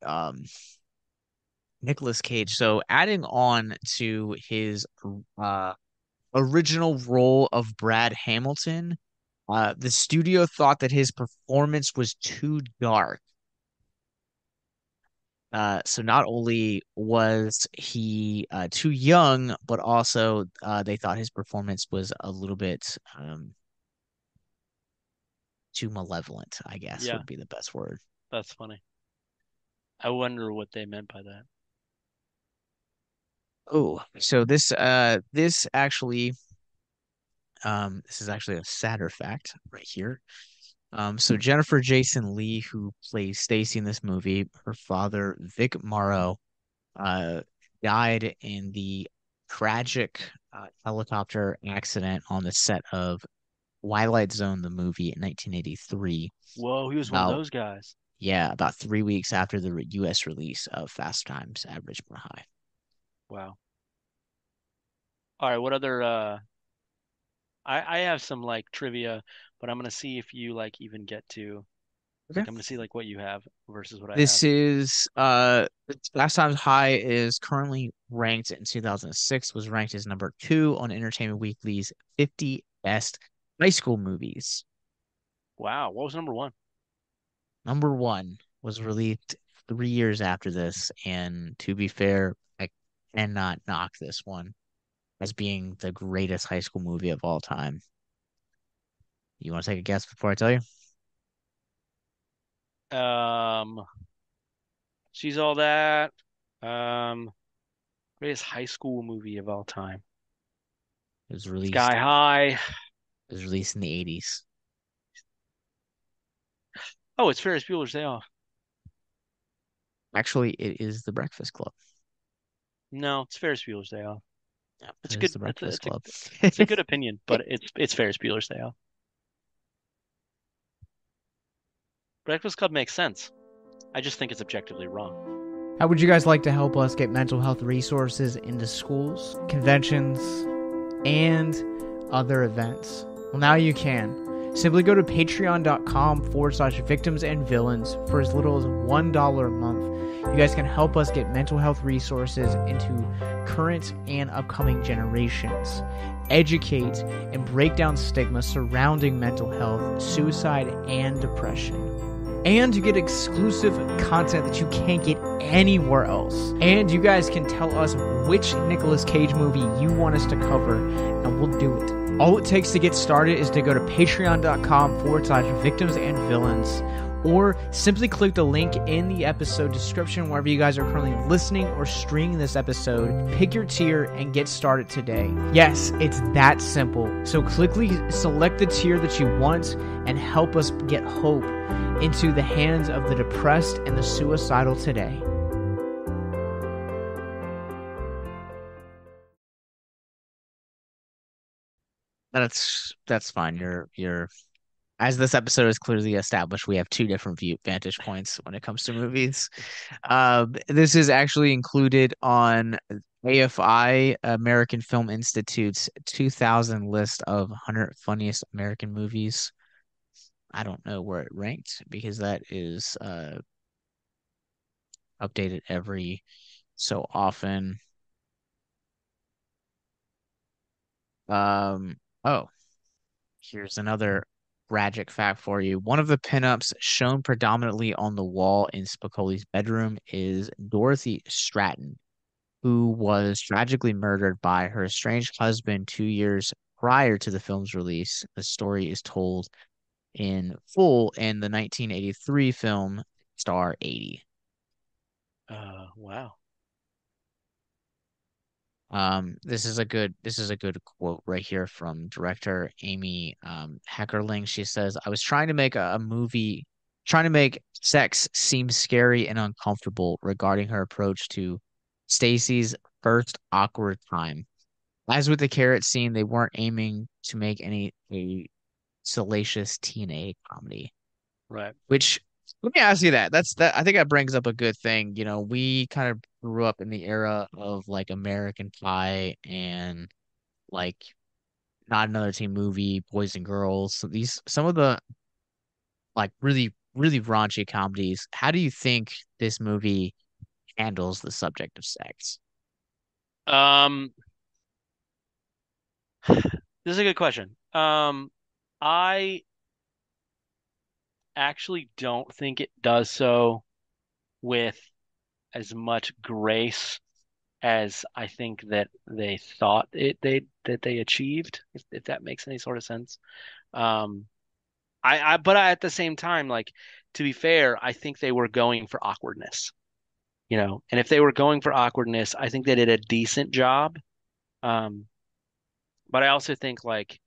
Nicolas Cage. So adding on to his uh original role of Brad Hamilton, the studio thought that his performance was too dark So not only was he too young, but also they thought his performance was a little bit too malevolent, I guess Yeah, would be the best word. that's funny. I wonder what they meant by that. Oh, so this is actually a sadder fact right here. So Jennifer Jason Leigh, who plays Stacy in this movie, her father Vic Morrow, uh, died in the tragic helicopter accident on the set of Twilight Zone, the movie in 1983. Whoa, he was one of About those guys. Yeah, about 3 weeks after the U.S. release of Fast Times at Ridgemont High. Wow. All right, what other I have some like trivia, but I'm gonna see if you like even get to Okay. like I'm gonna see like what you have versus what I have. This is Fast Times High is currently ranked in 2006, was ranked as number two on Entertainment Weekly's 50 best high school movies. Wow, what was number one? Number one was released 3 years after this, and to be fair, I cannot knock this one as being the greatest high school movie of all time. You want to take a guess before I tell you? Um, she's all that. Um, Greatest high school movie of all time. It was released Sky High. it was released in the 80s. Oh, it's Ferris Bueller's Day Off. Actually, it is The Breakfast Club. No, it's Ferris Bueller's Day Off. Yeah, It's it a is good. The It's a. Breakfast It's a. Club. It's a good opinion, but it's Ferris Bueller's Day Off. Breakfast Club makes sense. I just think it's objectively wrong. How would you guys like to help us get mental health resources into schools, conventions, and other events? Well, now you can. Simply go to patreon.com/victims and villains for as little as $1 a month. You guys can help us get mental health resources into current and upcoming generations, educate and break down stigma surrounding mental health, suicide, and depression. And you get exclusive content that you can't get anywhere else. And you guys can tell us which Nicolas Cage movie you want us to cover, and we'll do it. All it takes to get started is to go to patreon.com/victims and villains, or simply click the link in the episode description wherever you guys are currently listening or streaming this episode. Pick your tier and get started today. Yes, it's that simple. So quickly select the tier that you want and help us get hope into the hands of the depressed and the suicidal today. That's fine. You're as this episode is clearly established, we have two different vantage points when it comes to movies. This is actually included on AFI, American Film Institute's 2000 list of 100 funniest American movies. I don't know where it ranked because that is updated every so often. Oh, here's another tragic fact for you. One of the pinups shown predominantly on the wall in Spicoli's bedroom is Dorothy Stratton, who was tragically murdered by her estranged husband 2 years prior to the film's release. The story is told in full in the 1983 film Star 80. Wow. This is a good quote right here from director Amy Heckerling. She says, "I was trying to make a movie, trying to make sex seem scary and uncomfortable regarding her approach to Stacy's first awkward time. As with the carrot scene, they weren't aiming to make a salacious teen comedy." Right. Which let me ask you that. That I think that brings up a good thing. We kind of grew up in the era of like American Pie and like Not Another Teen Movie, Boys and Girls. So some of the like really, really raunchy comedies. How do you think this movie handles the subject of sex? Um, this is a good question. I actually don't think it does so with as much grace as I think that they thought they achieved, if that makes any sort of sense. Um, but at the same time, like, to be fair, I think they were going for awkwardness, and if they were going for awkwardness, I think they did a decent job. Um, but I also think like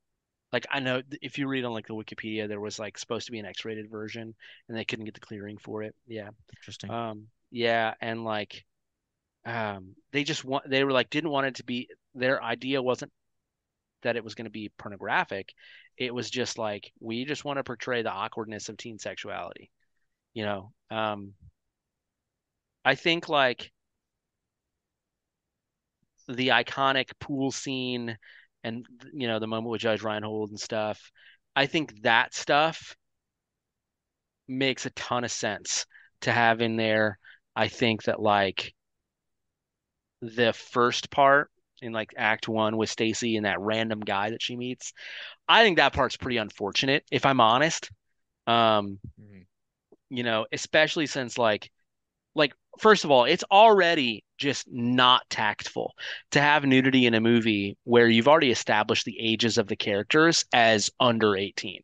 I know if you read on like the Wikipedia, there was like supposed to be an X-rated version and they couldn't get the clearing for it. Yeah. Interesting. Yeah, and like they were like didn't want it to be, their idea wasn't that it was going to be pornographic. It was just like we just want to portray the awkwardness of teen sexuality, you know. I think like the iconic pool scene and the moment with Judge Reinhold and stuff. I think that stuff makes a ton of sense to have in there. I think that like the first part in like Act One with Stacy and that random guy that she meets, I think that part's pretty unfortunate, if I'm honest. Um, Mhm. especially since like first of all, it's already just not tactful to have nudity in a movie where you've already established the ages of the characters as under 18.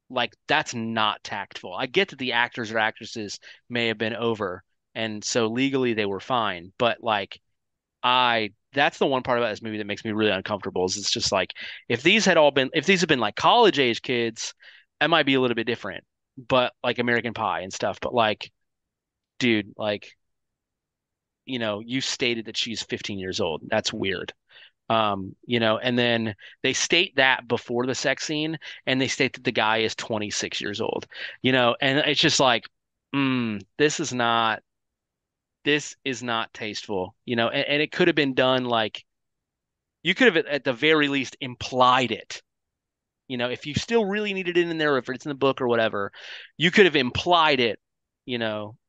Like that's not tactful. I get that the actors or actresses may have been over, and so legally they were fine, but like I that's the one part about this movie that makes me really uncomfortable is it's just like if these had been like college age kids, it might be a little bit different. But like American Pie and stuff, but like dude, like you stated that she's 15 years old. That's weird. And then they state that before the sex scene, and they state that the guy is 26 years old, and it's just like, this is not tasteful, and it could have been done like you could have at the very least implied it. If you still really needed it in there, or if it's in the book or whatever, you could have implied it,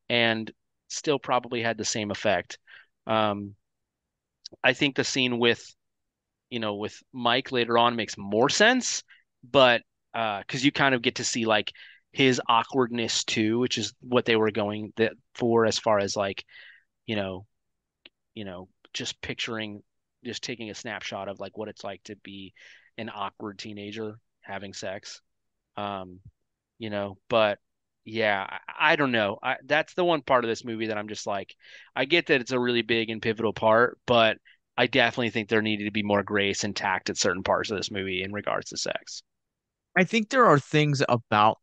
and still probably had the same effect. Um, I think the scene with Mike later on makes more sense, but because you kind of get to see like his awkwardness too, which is what they were going for as far as like, you know, just picturing, just taking a snapshot of like what it's like to be an awkward teenager having sex. Um, but yeah, I don't know. That's the one part of this movie that I'm just like, I get that it's a really big and pivotal part, but I definitely think there needed to be more grace and tact at certain parts of this movie in regards to sex. I think there are things about,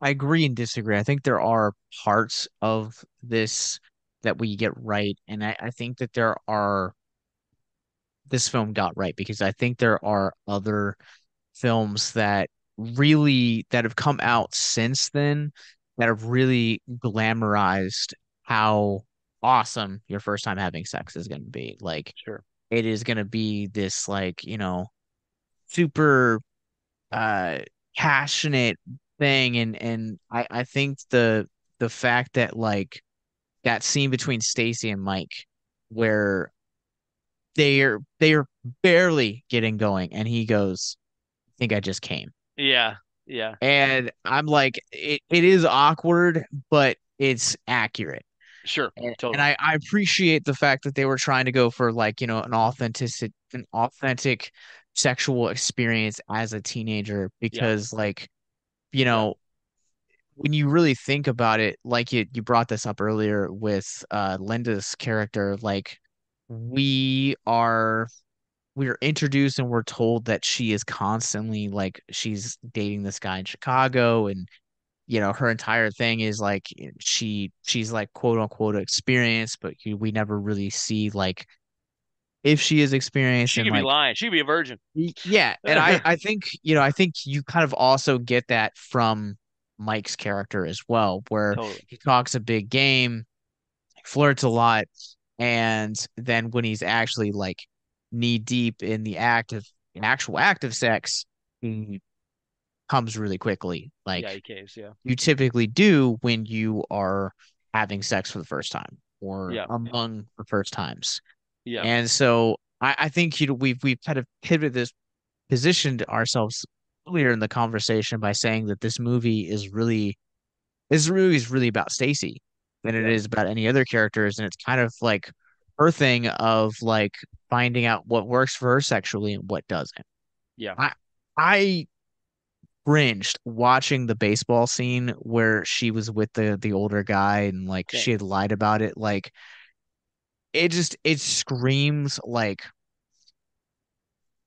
I agree and disagree. I think there are parts of this that we get right. And I think that this film got right because I think there are other films that have come out since then that have really glamorized how awesome your first time having sex is going to be. Like Sure. it is going to be this like, super uh passionate thing and I think the fact that like that scene between Stacy and Mike where they're barely getting going and he goes, I think I just came. Yeah. Yeah. And I'm like, it is awkward, but it's accurate. Sure. And Totally. I appreciate the fact that they were trying to go for like, an authentic sexual experience as a teenager Yeah. because like, you Yeah. know, when you really think about it, like you brought this up earlier with Linda's character, like we are we're introduced and we're told that she is constantly like she's dating this guy in Chicago and her entire thing is like she's like quote unquote experienced but we never really see like if she is experienced She and could be like lying. She could be a virgin. yeah and I think I think you kind of also get that from Mike's character as well where Totally. he talks a big game flirts a lot and then when he's actually like knee deep in the actual act of sex he comes really quickly Yeah, like he caves. Yeah. you typically do when you are having sex for the first time or Yeah. among the first times. Yeah. And so I think we've kind of positioned ourselves earlier in the conversation by saying that this movie is really about Stacy. than it Yeah. is about any other characters, and it's kind of like her thing of like finding out what works for her sexually and what doesn't. Yeah. I I cringed watching the baseball scene where she was with the older guy and like she Same. had lied about it. Like it screams like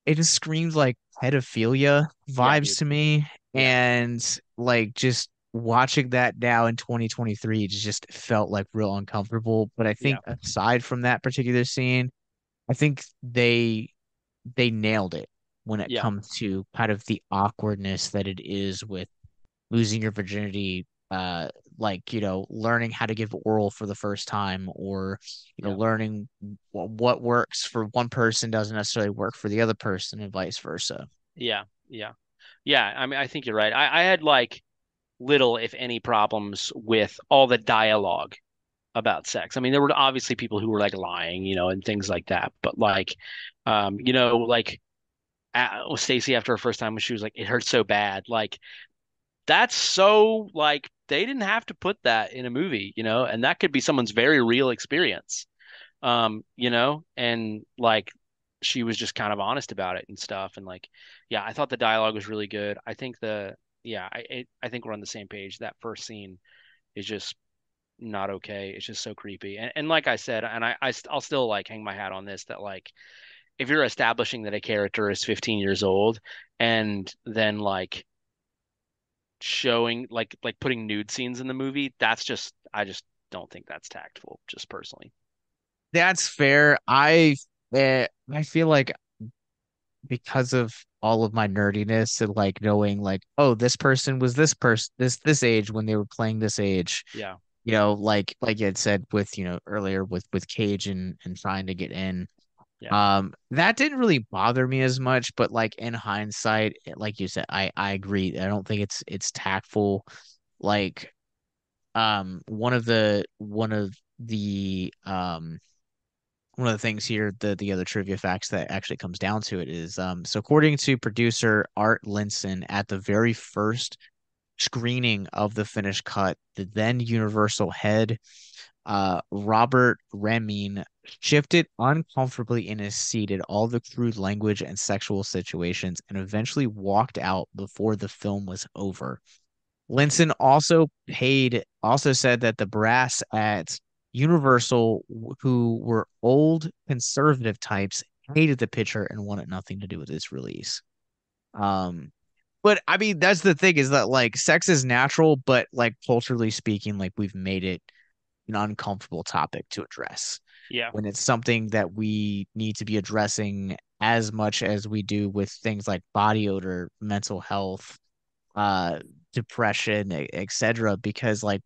it just screams like pedophilia Yeah, vibes dude. to me. Yeah. And like just watching that now in 2023, it just felt like real uncomfortable. But I Yeah. think aside from that particular scene, I think they nailed it when it Yeah. comes to kind of the awkwardness that it is with losing your virginity, like, learning how to give oral for the first time, or, Yeah. learning what works for one person doesn't necessarily work for the other person and vice versa. Yeah. Yeah. Yeah. I mean, I think you're right. I had like little, if any, problems with all the dialogue about sex. I mean, there were obviously people who were like lying, and things like that. But like, like Stacy after her first time when she was like, it hurts so bad. Like, that's so like they didn't have to put that in a movie, and that could be someone's very real experience. And like she was just kind of honest about it and stuff. And like, yeah, I thought the dialogue was really good. I think yeah, I think we're on the same page. That first scene is just not okay. It's just so creepy. And like I said, and I'll still like hang my hat on this that like if you're establishing that a character is 15 years old and then like showing like putting nude scenes in the movie, that's just I just don't think that's tactful, just personally. That's fair. I feel like because of all of my nerdiness and like knowing like, oh, this person was this age when they were playing this age, Yeah, like you had said with, earlier with Cage and trying to get in. yeah, That didn't really bother me as much, but like in hindsight, like you said, I agree. I don't think it's tactful. Like, one of the things here, the other trivia facts that actually comes down to it is, so according to producer Art Linson, at the very first screening of the finished cut, the then Universal head, Robert Remin, shifted uncomfortably in his seat at all the crude language and sexual situations and eventually walked out before the film was over. Linson also said that the brass at Universal, who were old conservative types, hated the picture and wanted nothing to do with its release. Um, but I mean, that's the thing, is that like sex is natural, but like culturally speaking, like we've made it an uncomfortable topic to address yeah, when it's something that we need to be addressing as much as we do with things like body odor, mental health, uh, depression, etc. Because like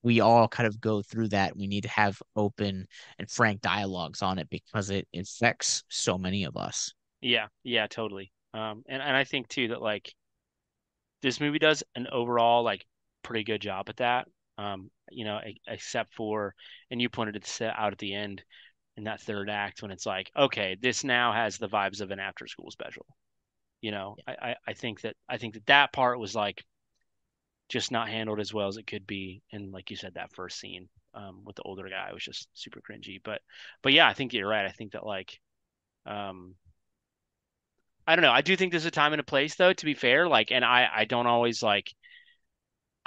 we all kind of go through that. We need to have open and frank dialogues on it because it affects so many of us. yeah, yeah, totally. And I think too that like this movie does an overall like pretty good job at that. Except for, and you pointed it out at the end in that third act when it's like, okay, this now has the vibes of an after school special. I think that part was like just not handled as well as it could be. And like you said, that first scene with the older guy was just super cringy. But yeah, I think you're right. I think that like um, I don't know. I do think there's a time and a place though, to be fair. Like, and I don't always like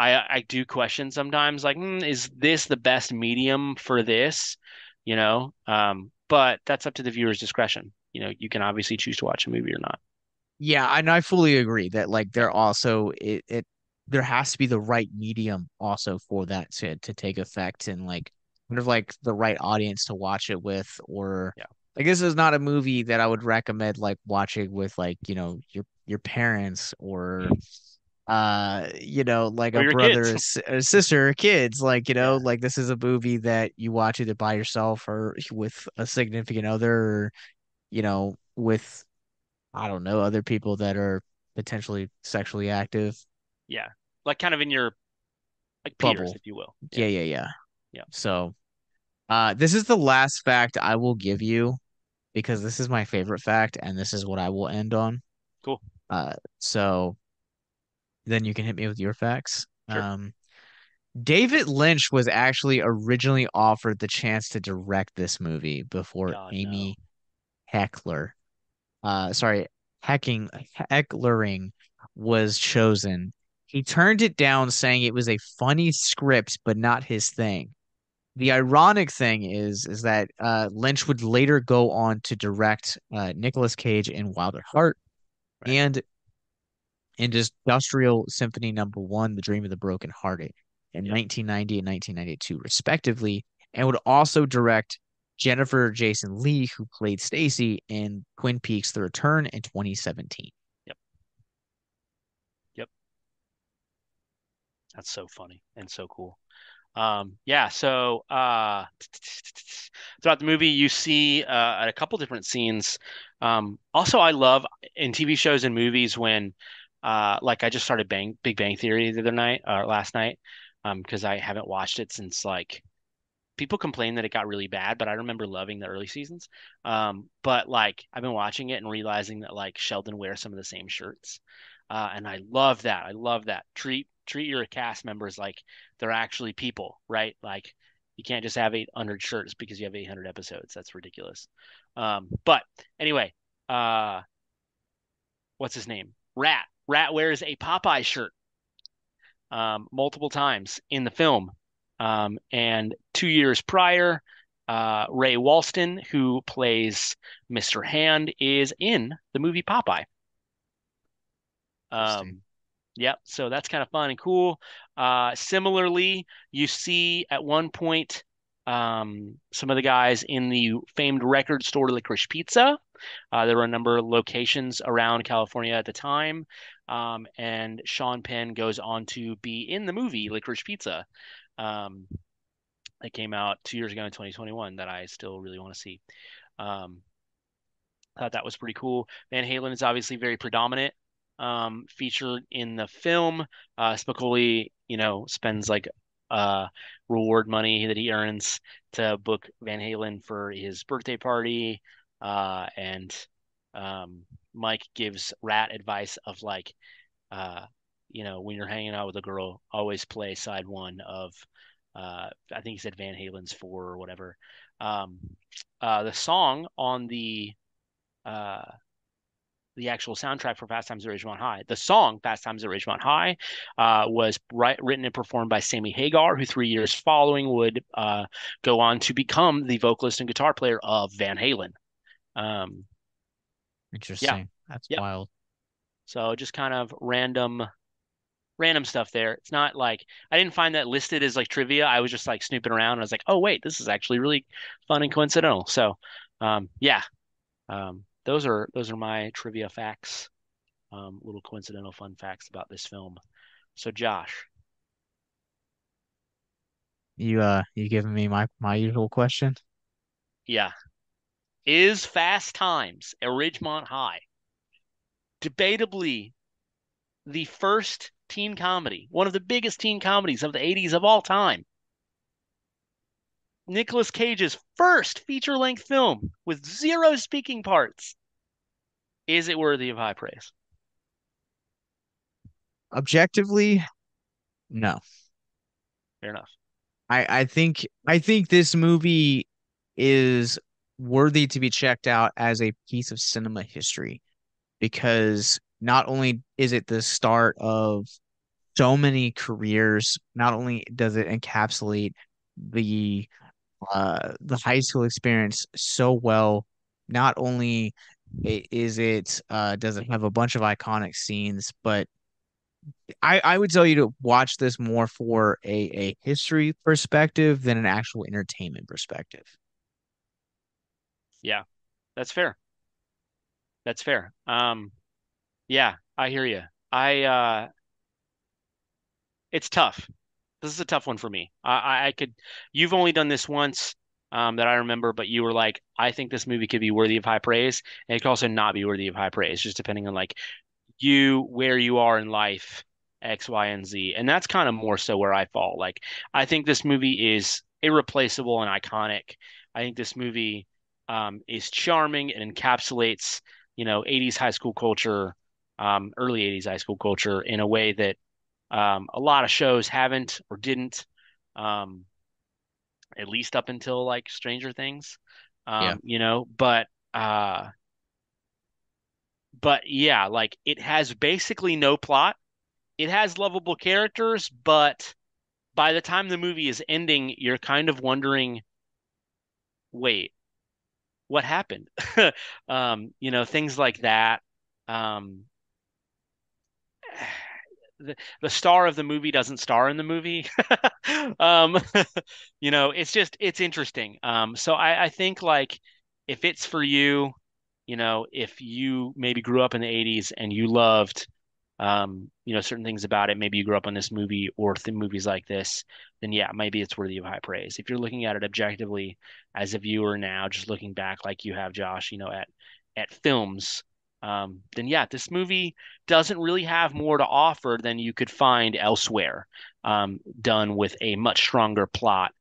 I do question sometimes like, is this the best medium for this? But that's up to the viewer's discretion. You can obviously choose to watch a movie or not. Yeah, and I fully agree that like Yeah, there has to be the right medium also for that to take effect, and like kind of like the right audience to watch it with. Or yeah. like this is not a movie that I would recommend like watching with like, your parents, or like Or a your brother, kids. a sister, or kids. Like, Yeah, like this is a movie that you watch either by yourself or with a significant other, or with, I don't know, other people that are potentially sexually active. yeah. Like kind of in your like peers, Bubble. if you will. Yeah, Yeah, yeah, yeah. yeah. So, this is the last fact I will give you because this is my favorite fact, and this is what I will end on. Cool. So then you can hit me with your facts. Sure. David Lynch was actually originally offered the chance to direct this movie before God, no. Amy Heckler, sorry, Hecking Hecklering was chosen. He turned it down, saying it was a funny script, but not his thing. The ironic thing is that Lynch would later go on to direct Nicolas Cage in Wilder Heart Right. and Industrial Symphony Number One, The Dream of the Broken Hearted, in Yep. 1990 and 1992, respectively, and would also direct Jennifer Jason Leigh, who played Stacy in Twin Peaks: The Return in 2017. Yep. Yep. That's so funny and so cool. Yeah, so throughout the movie you see at a couple different scenes. Also I love in TV shows and movies when like I just started Big Bang Theory the other night or last night because I haven't watched it since like people complain that it got really bad, but I remember loving the early seasons. But like I've been watching it and realizing that like Sheldon wears some of the same shirts. And I love that. I love that. Treat your cast members like they're actually people, right? Like you can't just have 800 shirts because you have 800 episodes. That's ridiculous. But anyway, uh, what's his name? Rat. Rat wears a Popeye shirt multiple times in the film. And 2 years prior, Ray Walston, who plays Mr. Hand, is in the movie Popeye. Interesting. Yep, so that's kind of fun and cool. Similarly, you see at one point some of the guys in the famed record store Licorice Pizza. There were a number of locations around California at the time. And Sean Penn goes on to be in the movie Licorice Pizza. Um, that came out 2 years ago in 2021 that I still really want to see. Um, I thought that was pretty cool. Van Halen is obviously very predominant, featured in the film. Spicoli, spends like reward money that he earns to book Van Halen for his birthday party. And Mike gives Rat advice of like, uh, when you're hanging out with a girl, always play side one of, I think he said Van Halen's Four or whatever. Um, the song on uh, the actual soundtrack for Fast Times at Ridgemont High. The song Fast Times at Ridgemont High was written and performed by Sammy Hagar, who 3 years following would go on to become the vocalist and guitar player of Van Halen. Um, yeah, Interesting. That's yep. wild. So just kind of random stuff there. It's not like I didn't find that listed as like trivia. I was just like snooping around. And I was like, oh wait, this is actually really fun and coincidental. So, yeah, those are my trivia facts. Little coincidental fun facts about this film. So, Josh, You giving me my usual question? yeah, is Fast Times at Ridgemont High debatably the first teen comedy, one of the biggest teen comedies of the 80s of all time? Nicolas Cage's first feature-length film with zero speaking parts. Is it worthy of high praise? Objectively, no. Fair enough. I think this movie is worthy to be checked out as a piece of cinema history because not only is it the start of so many careers, not only does it encapsulate the the high school experience so well, not only is it does it have a bunch of iconic scenes, but I would tell you to watch this more for a history perspective than an actual entertainment perspective. Yeah, that's fair. That's fair. Yeah, I hear you. It's tough. This is a tough one for me. I could. You've only done this once, that I remember, but you were like, I think this movie could be worthy of high praise, and it could also not be worthy of high praise, just depending on like where you are in life, X, Y, and Z. And that's kind of more so where I fall. Like, I think this movie is irreplaceable and iconic. I think this movie is charming and encapsulates, 80s high school culture, early 80s high school culture in a way that A lot of shows haven't or didn't, um, at least up until like Stranger Things, Yeah. you know. Uh, but yeah, like it has basically no plot. It has lovable characters, but by the time the movie is ending, you're kind of wondering, wait, what happened? You know, things like that. Um, the star of the movie doesn't star in the movie. Um, you know, it's interesting. So I think like if it's for you, you know, if you maybe grew up in the 80s and you loved you know, certain things about it, maybe you grew up on this movie or th movies like this, then yeah, maybe it's worthy of high praise. If you're looking at it objectively as a viewer now, just looking back like you have, Josh, you know, at films, then yeah, this movie doesn't really have more to offer than you could find elsewhere, done with a much stronger plot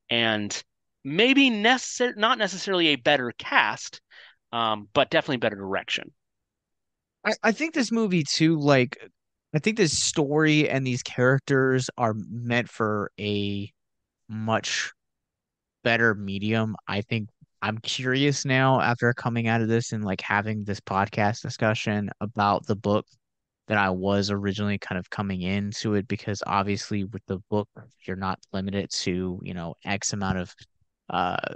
and maybe not necessarily a better cast, but definitely better direction. I think this movie too, like I think this story and these characters are meant for a much better medium. I think I'm curious now after coming out of this and like having this podcast discussion about the book that I was originally kind of coming into it because obviously with the book you're not limited to, you know, X amount of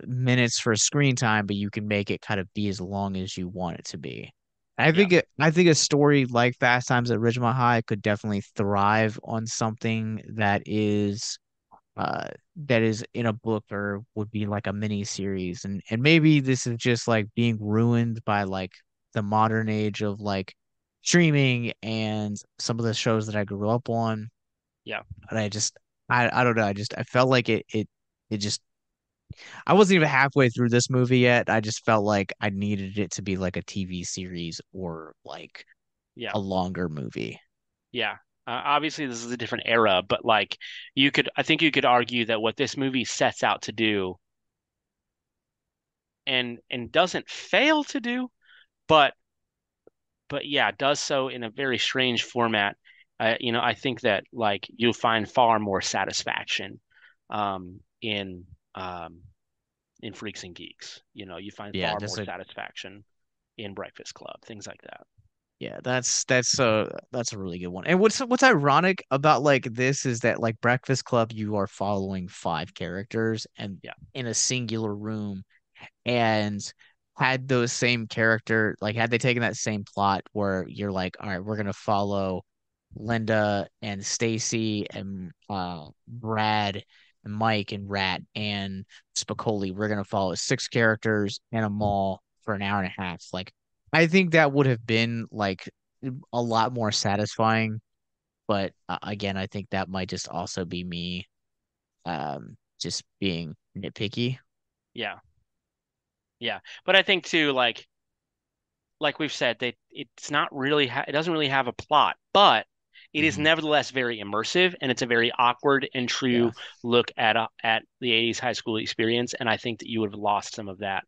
minutes for screen time, but you can make it kind of be as long as you want it to be. Yeah, I think a story like Fast Times at Ridgemont High could definitely thrive on something that is in a book or would be like a mini series, and maybe this is just like being ruined by like the modern age of like streaming and some of the shows that I grew up on. yeah, But I don't know, I felt like it just I wasn't even halfway through this movie yet. I just felt like I needed it to be like a TV series or like yeah. a longer movie. Yeah. Obviously, this is a different era, but like I think you could argue that what this movie sets out to do and doesn't fail to do, but yeah, does so in a very strange format. You know, I think that like you'll find far more satisfaction um, in um, in Freaks and Geeks. You know, you find Yeah, far that's more a satisfaction in Breakfast Club, things like that. Yeah, that's a really good one. And what's ironic about like this is that like Breakfast Club, you are following five characters and Yeah, in a singular room, and had those same character like had they taken that same plot where you're like, all right, we're gonna follow Linda and Stacy and Brad and Mike and Rat and Spicoli. We're gonna follow six characters in a mall for an hour and a half. Like I think that would have been like a lot more satisfying. But again, I think that might just also be me just being nitpicky. yeah, yeah. But I think too, like we've said, it's not really it doesn't really have a plot, but it is Hmm. nevertheless very immersive, and it's a very awkward and Yeah. true look at the 80s high school experience. And I think that you would have lost some of that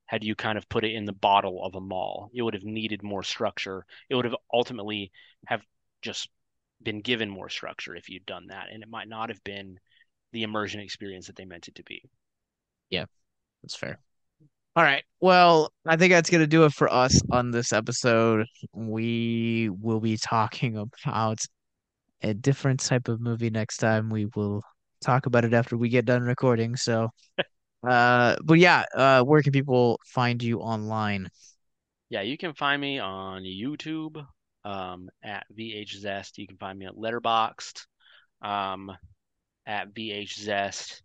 had you kind of put it in the bottle of a mall. You would have needed more structure. It would have ultimately have just been given more structure if you'd done that, and it might not have been the immersion experience that they meant it to be. Yeah, that's fair. All right. Well, I think that's going to do it for us on this episode. We will be talking about a different type of movie next time. We will talk about it after we get done recording. So, but yeah, where can people find you online? Yeah, you can find me on YouTube at VHZest. You can find me at Letterboxd um, at VHZest.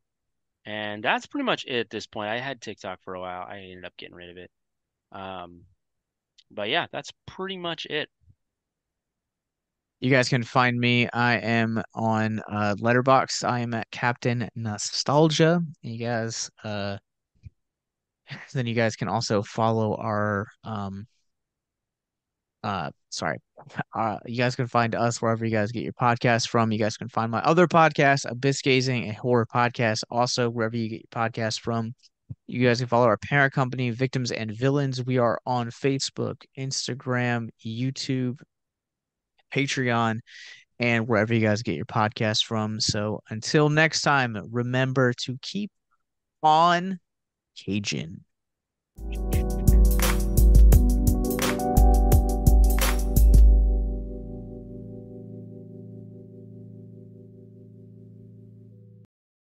And that's pretty much it at this point. I had TikTok for a while. I ended up getting rid of it. Um, but yeah, that's pretty much it. You guys can find me. I am on Letterboxd. I am at Captain Nostalgia. You guys, then you guys can also follow our sorry. You guys can find us wherever you guys get your podcasts from. You guys can find my other podcast, Abyss Gazing, a horror podcast, also wherever you get your podcasts from. You guys can follow our parent company, Victims and Villains. We are on Facebook, Instagram, YouTube, Patreon, and wherever you guys get your podcasts from. So until next time, remember to keep on caging.